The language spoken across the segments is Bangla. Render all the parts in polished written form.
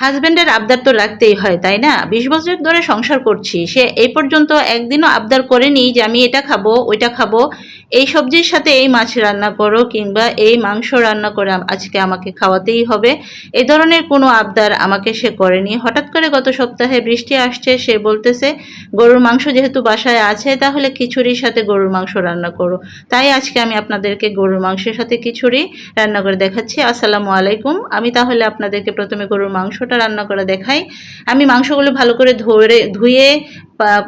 হাজব্যান্ডের আবদার তো রাখতেই হয়, তাই না? 20 বছর ধরে সংসার করছি, সে এই পর্যন্ত একদিনও আবদার করেনি যে আমি এটা খাবো ওইটা খাবো, এই সবজির সাথে এই মাছ রান্না করো কিংবা এই মাংস রান্না করে আজকে আমাকে খাওয়াতেই হবে, এই ধরনের কোনো আবদার আমাকে সে করেনি। হঠাৎ করে গত সপ্তাহে বৃষ্টি আসছে, সে বলতেছে গরুর মাংস যেহেতু বাসায় আছে তাহলে খিচুড়ির সাথে গরুর মাংস রান্না করো। তাই আজকে আমি আপনাদেরকে গরুর মাংসের সাথে খিচুড়ি রান্না করে দেখাচ্ছি। আসসালামু আলাইকুম। আমি তাহলে আপনাদেরকে প্রথমে গরুর মাংসটা রান্না করে দেখাই। আমি মাংসগুলো ভালো করে ধুয়ে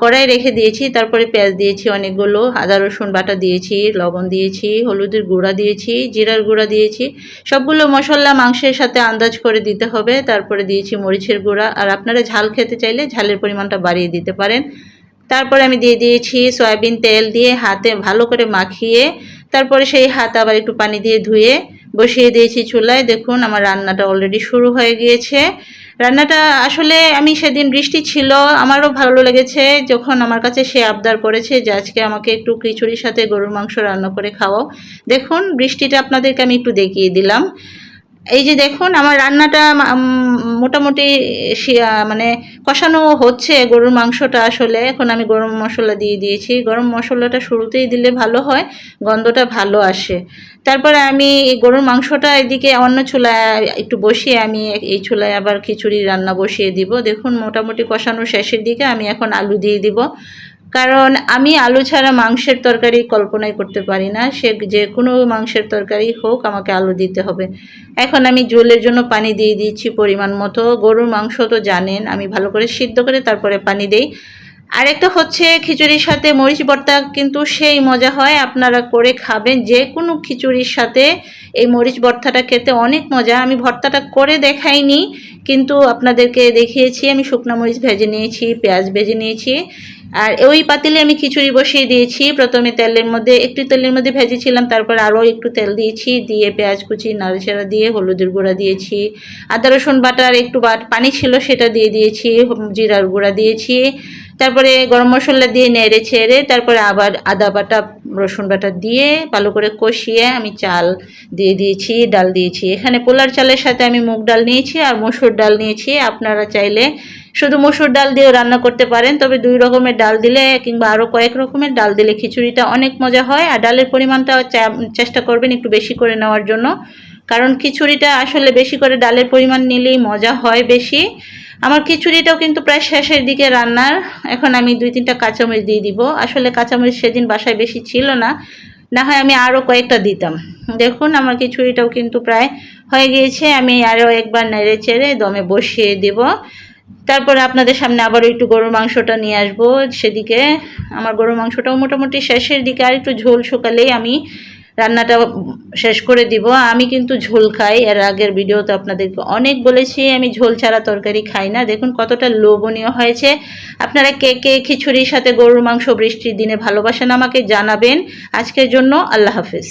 কড়াই রেখে দিয়েছি, তারপরে পেঁয়াজ দিয়েছি অনেকগুলো, আদা রসুন বাটা দিয়েছি, লবণ দিয়েছি, হলুদের গুঁড়া দিয়েছি, জিরার গুঁড়া দিয়েছি, সবগুলো মশলা মাংসের সাথে আন্দাজ করে দিতে হবে। তারপরে দিয়েছি মরিচের গুঁড়া, আর আপনারা ঝাল খেতে চাইলে ঝালের পরিমাণটা বাড়িয়ে দিতে পারেন। তারপরে আমি দিয়ে দিয়েছি সয়াবিন তেল, দিয়ে হাতে ভালো করে মাখিয়ে তারপরে সেই হাত আবার একটু পানি দিয়ে ধুয়ে বসিয়ে দিয়েছি চুলায়। দেখুন আমার রান্নাটা অলরেডি শুরু হয়ে গিয়েছে। রান্নাটা আসলে আমি সেদিন বৃষ্টি ছিল, আমারও ভালো লেগেছে যখন আমার কাছে সে আবদার করেছে যে আজকে আমাকে একটু খিচুড়ির সাথে গরুর মাংস রান্না করে খাওয়াও। দেখুন বৃষ্টিটা আপনাদেরকে আমি একটু দেখিয়ে দিলাম। এই যে দেখুন আমার রান্নাটা মোটামুটি মানে কষানো হচ্ছে গরুর মাংসটা। আসলে এখন আমি গরম মশলা দিয়ে দিয়েছি। গরম মশলাটা শুরুতেই দিলে ভালো হয়, গন্ধটা ভালো আসে। তারপরে আমি এই গরুর মাংসটা এদিকে অন্য চুলায় একটু বসিয়ে আমি এই চুলায় আবার খিচুড়ি রান্না বসিয়ে দিব। দেখুন মোটামুটি কষানো শেষের দিকে আমি এখন আলু দিয়ে দিব, কারণ আমি আলু ছাড়া মাংসের তরকারি কল্পনাই করতে পারি না। সে যে কোনো মাংসের তরকারি হোক আমাকে আলু দিতে হবে। এখন আমি ঝোলের জন্য পানি দিয়ে দিচ্ছি পরিমাণ মতো। গরুর মাংস তো জানেন আমি ভালো করে সিদ্ধ করে তারপরে পানি দেই। আরেকটা হচ্ছে খিচুড়ির সাথে মরিচ ভর্তা কিন্তু সেই মজা হয়, আপনারা করে খাবেন। যে কোনো খিচুড়ির সাথে এই মরিচ ভর্তাটা খেতে অনেক মজা। আমি ভর্তাটা করে দেখাইনি, কিন্তু আপনাদেরকে দেখিয়েছি। আমি শুকনো মরিচ ভেজে নিয়েছি, পেঁয়াজ ভেজে নিয়েছি, আর ওই পাতিলে আমি খিচুড়ি বসিয়ে দিয়েছি। প্রথমে একটু তেলের মধ্যে ভেজেছিলাম, তারপর আরও একটু তেল দিয়েছি, দিয়ে পেঁয়াজ কুচি নাড়াচাড়া দিয়ে হলুদের গুঁড়া দিয়েছি, আদা রসুন বাটার একটু পানি ছিল সেটা দিয়ে দিয়েছি, জিরার গুঁড়া দিয়েছি, তারপরে গরম মশলা দিয়ে নেড়ে ছেড়ে তারপরে আবার আদা বাটা রসুন বাটা দিয়ে ভালো করে কষিয়ে আমি চাল দিয়ে দিয়েছি, ডাল দিয়েছি। এখানে পোলার চালের সাথে আমি মুগ ডাল নিয়েছি আর মসুর ডাল নিয়েছি। আপনারা চাইলে শুধু মসুর ডাল দিয়েও রান্না করতে পারেন, তবে 2 রকমের ডাল দিলে কিংবা আরও কয়েক রকমের ডাল দিলে খিচুড়িটা অনেক মজা হয়। আর ডালের পরিমাণটা চেষ্টা করবেন একটু বেশি করে নেওয়ার জন্য, কারণ খিচুড়িটা আসলে বেশি করে ডালের পরিমাণ নিলেই মজা হয় বেশি। আমার খিচুড়িটাও কিন্তু প্রায় শেষের দিকে রান্নার। এখন আমি 2-3টা কাঁচামরিচ দিয়ে দিব। আসলে কাঁচামরিচ সেদিন বাসায় বেশি ছিল না, না হয় আমি আরও কয়েকটা দিতাম। দেখুন আমার খিচুড়িটাও কিন্তু প্রায় হয়ে গিয়েছে। আমি আরও একবার নেড়ে চেড়ে দমে বসিয়ে দেব। তারপরে আপনাদের সামনে আবারও একটু গরুর মাংসটা নিয়ে আসবো। সেদিকে আমার গরুর মাংসটাও মোটামুটি শেষের দিকে, আর একটু ঝোল শুকালেই আমি রান্নাটা শেষ করে দিব। আমি কিন্তু ঝোল খাই, এর আগের ভিডিওতে আপনাদেরকে অনেক বলেছি আমি ঝোল ছাড়া তরকারি খাই না। দেখুন কতটা লোভনীয় হয়েছে। আপনারা কে কে খিচুড়ির সাথে গরুর মাংস বৃষ্টির দিনে ভালোবাসেন আমাকে জানাবেন। আজকের জন্য আল্লাহ হাফেজ।